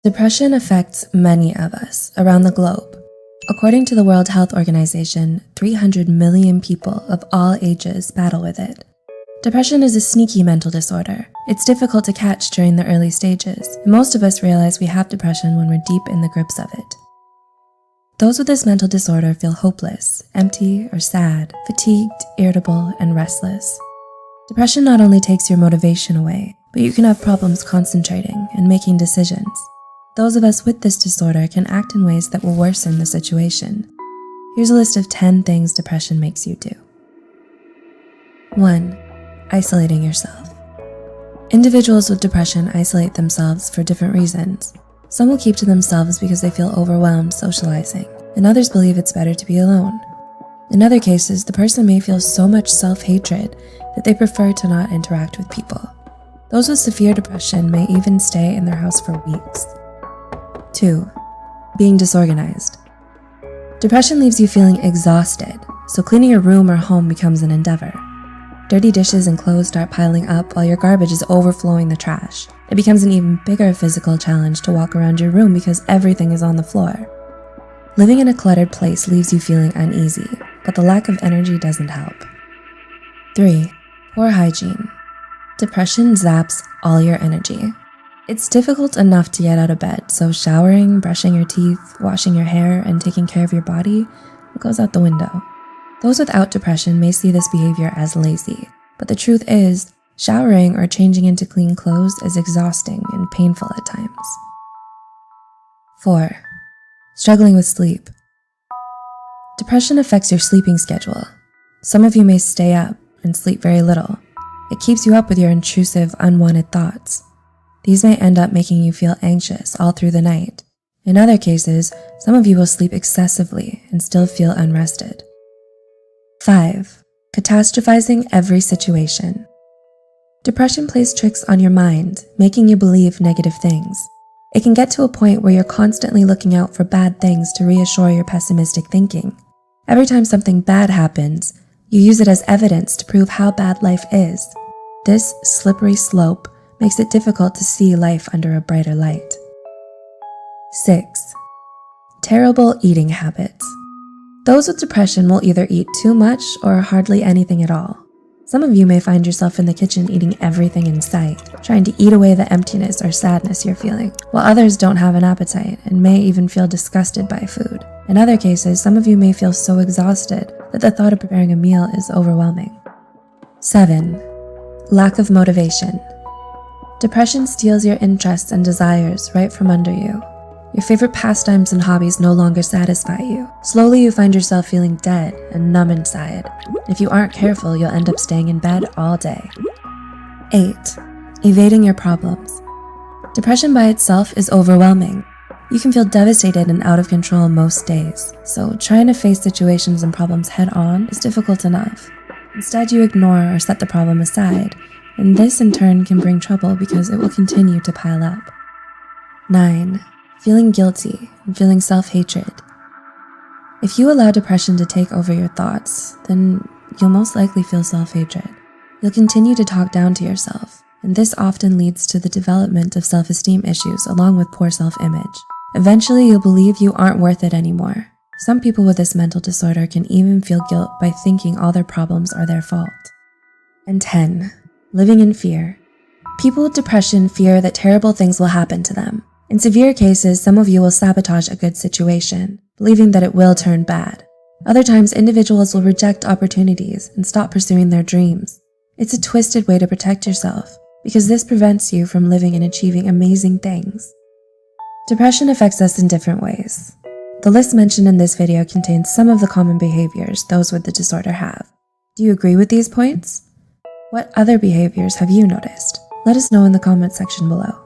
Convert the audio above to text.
Depression affects many of us around the globe. According to the World Health Organization, 300 million people of all ages battle with it. Depression is a sneaky mental disorder. It's difficult to catch during the early stages, and most of us realize we have depression when we're deep in the grips of it. Those with this mental disorder feel hopeless, empty or sad, fatigued, irritable, and restless. Depression not only takes your motivation away, but you can have problems concentrating and making decisions. Those of us with this disorder can act in ways that will worsen the situation. Here's a list of 10 things depression makes you do. 1. Isolating yourself. Individuals with depression isolate themselves for different reasons. Some will keep to themselves because they feel overwhelmed socializing, and others believe it's better to be alone. In other cases, the person may feel so much self-hatred that they prefer to not interact with people. Those with severe depression may even stay in their house for weeks. 2. Being disorganized. Depression leaves you feeling exhausted, so cleaning your room or home becomes an endeavor. Dirty dishes and clothes start piling up while your garbage is overflowing the trash. It becomes an even bigger physical challenge to walk around your room because everything is on the floor. Living in a cluttered place leaves you feeling uneasy, but the lack of energy doesn't help. 3. Poor hygiene. Depression zaps all your energy. It's difficult enough to get out of bed, so showering, brushing your teeth, washing your hair, and taking care of your body goes out the window. Those without depression may see this behavior as lazy, but the truth is, showering or changing into clean clothes is exhausting and painful at times. 4. Struggling with sleep. Depression affects your sleeping schedule. Some of you may stay up and sleep very little. It keeps you up with your intrusive, unwanted thoughts. These may end up making you feel anxious all through the night. In other cases, some of you will sleep excessively and still feel unrested. 5. Catastrophizing every situation. Depression plays tricks on your mind, making you believe negative things. It can get to a point where you're constantly looking out for bad things to reassure your pessimistic thinking. Every time something bad happens, you use it as evidence to prove how bad life is. This slippery slope makes it difficult to see life under a brighter light. 6. Terrible eating habits. Those with depression will either eat too much or hardly anything at all. Some of you may find yourself in the kitchen eating everything in sight, trying to eat away the emptiness or sadness you're feeling, while others don't have an appetite and may even feel disgusted by food. In other cases, some of you may feel so exhausted that the thought of preparing a meal is overwhelming. 7. Lack of motivation. Depression steals your interests and desires right from under you. Your favorite pastimes and hobbies no longer satisfy you. Slowly, you find yourself feeling dead and numb inside. If you aren't careful, you'll end up staying in bed all day. 8. Evading your problems. Depression by itself is overwhelming. You can feel devastated and out of control most days, so trying to face situations and problems head on is difficult enough. Instead, you ignore or set the problem aside, and this in turn can bring trouble because it will continue to pile up. 9. Feeling guilty and feeling self-hatred. If you allow depression to take over your thoughts, then you'll most likely feel self-hatred. You'll continue to talk down to yourself, and this often leads to the development of self-esteem issues along with poor self-image. Eventually, you'll believe you aren't worth it anymore. Some people with this mental disorder can even feel guilt by thinking all their problems are their fault. And 10. Living in fear. People with depression fear that terrible things will happen to them. In severe cases, some of you will sabotage a good situation, believing that it will turn bad. Other times, individuals will reject opportunities and stop pursuing their dreams. It's a twisted way to protect yourself, because this prevents you from living and achieving amazing things. Depression affects us in different ways. The list mentioned in this video contains some of the common behaviors those with the disorder have. Do you agree with these points? What other behaviors have you noticed? Let us know in the comment section below.